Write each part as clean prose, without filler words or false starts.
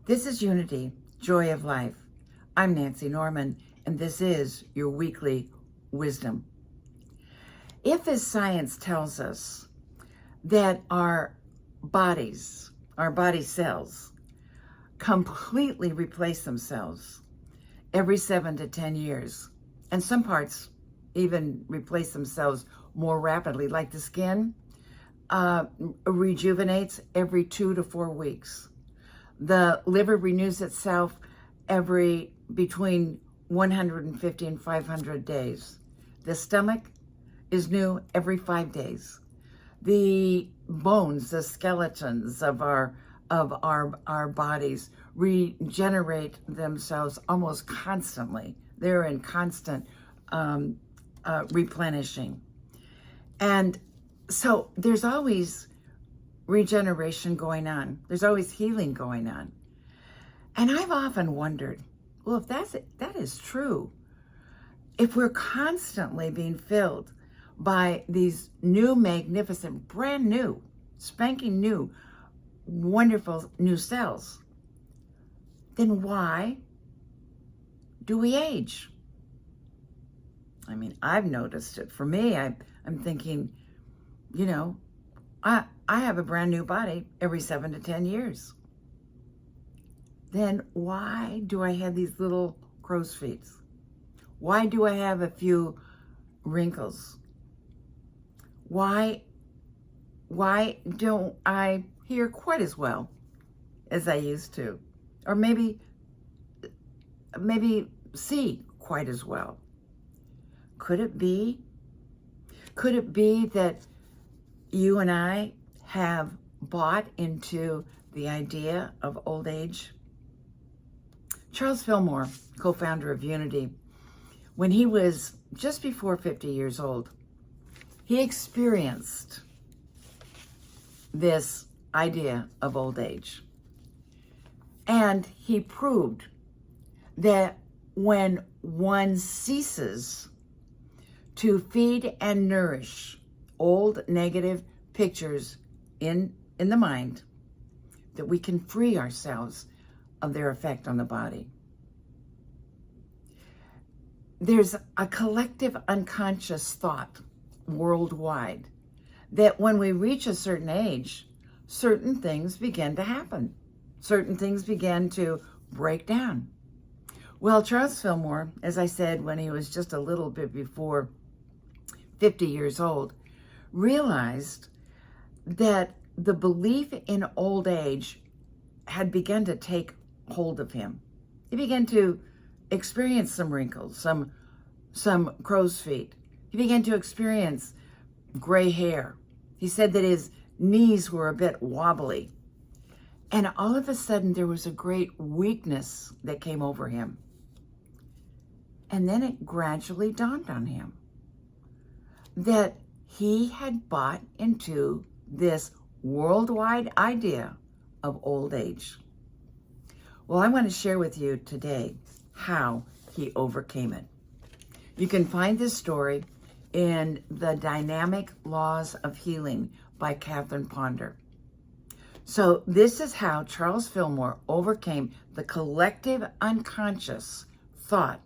This is Unity, Joy of Life. I'm Nancy Norman, and this is your weekly wisdom. If as science tells us that our body cells, completely replace themselves every 7 to 10 years, and some parts even replace themselves more rapidly, like the skin rejuvenates every 2 to 4 weeks. The liver renews itself every between 150 and 500 days. The stomach is new every 5 days. The bones, the skeletons of our bodies regenerate themselves almost constantly. They're in constant replenishing. And so there's always regeneration going on. There's always healing going on. And I've often wondered, well, if that is true, if we're constantly being filled by these new, magnificent, brand new, spanking new, wonderful new cells, then why do we age? I mean, I've noticed it. For me, I'm thinking, you know, I have a brand new body every 7 to 10 years. Then why do I have these little crow's feet? Why do I have a few wrinkles? Why don't I hear quite as well as I used to? Or maybe see quite as well? Could it be that you and I have bought into the idea of old age? Charles Fillmore, co-founder of Unity, when he was just before 50 years old, he experienced this idea of old age. And he proved that when one ceases to feed and nourish old negative pictures in the mind, that we can free ourselves of their effect on the body. There's a collective unconscious thought worldwide that when we reach a certain age, certain things begin to happen. Certain things begin to break down. Well, Charles Fillmore, as I said, when he was just a little bit before 50 years old, realized that the belief in old age had begun to take hold of him. He began to experience some wrinkles, some crow's feet. He began to experience gray hair. He said that his knees were a bit wobbly. And all of a sudden, there was a great weakness that came over him. And then it gradually dawned on him that he had bought into this worldwide idea of old age. Well, I want to share with you today how he overcame it. You can find this story in The Dynamic Laws of Healing by Catherine Ponder. So this is how Charles Fillmore overcame the collective unconscious thought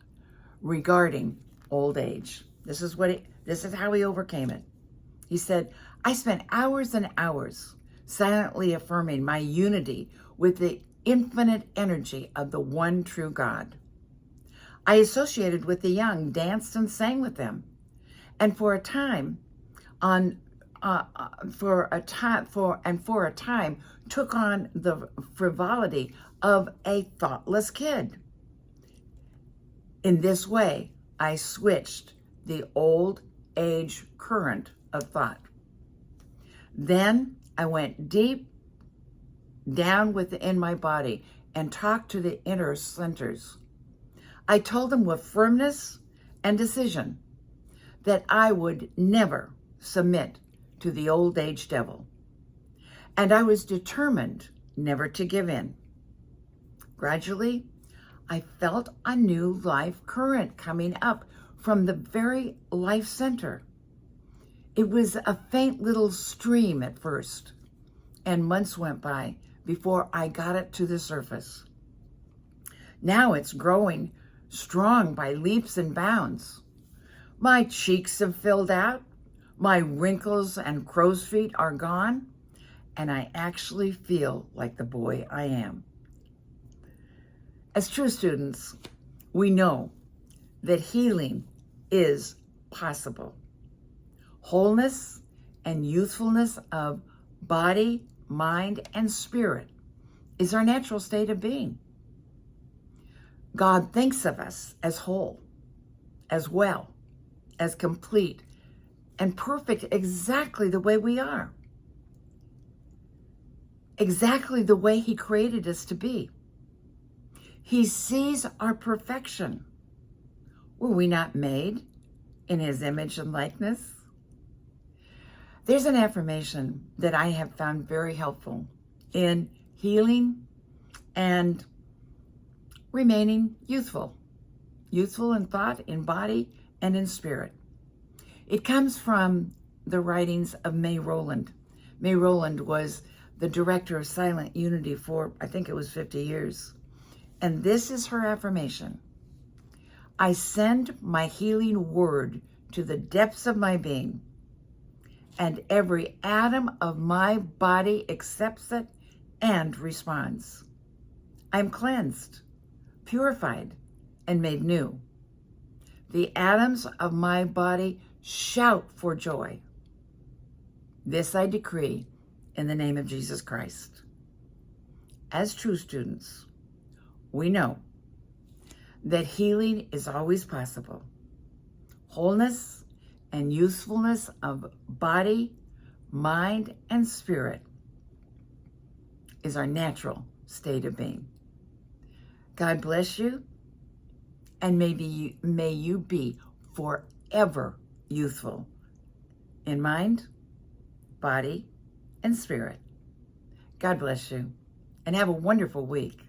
regarding old age. This is how he overcame it. He said, I spent hours and hours silently affirming my unity with the infinite energy of the one true God. I associated with the young, danced and sang with them, and for a time took on the frivolity of a thoughtless kid. In this way, I switched the old age current of thought. Then I went deep down within my body and talked to the inner centers. I told them with firmness and decision that I would never submit to the old age devil. And I was determined never to give in. Gradually, I felt a new life current coming up from the very life center. It was a faint little stream at first, and months went by before I got it to the surface. Now it's growing strong by leaps and bounds. My cheeks have filled out, my wrinkles and crow's feet are gone, and I actually feel like the boy I am. As true students, we know that healing is possible. Wholeness and youthfulness of body, mind, and spirit is our natural state of being. God thinks of us as whole, as well, as complete, and perfect exactly the way we are. Exactly the way He created us to be. He sees our perfection. Were we not made in His image and likeness? There's an affirmation that I have found very helpful in healing and remaining youthful. Youthful in thought, in body, and in spirit. It comes from the writings of May Rowland. May Rowland was the director of Silent Unity for, I think it was 50 years. And this is her affirmation. I send my healing word to the depths of my being, and every atom of my body accepts it and responds. I'm cleansed, purified, and made new. The atoms of my body shout for joy. This I decree in the name of Jesus Christ. As true students, we know that healing is always possible. Wholeness and usefulness of body, mind, and spirit is our natural state of being. God bless you, and may you be forever youthful in mind, body, and spirit. God bless you, and have a wonderful week.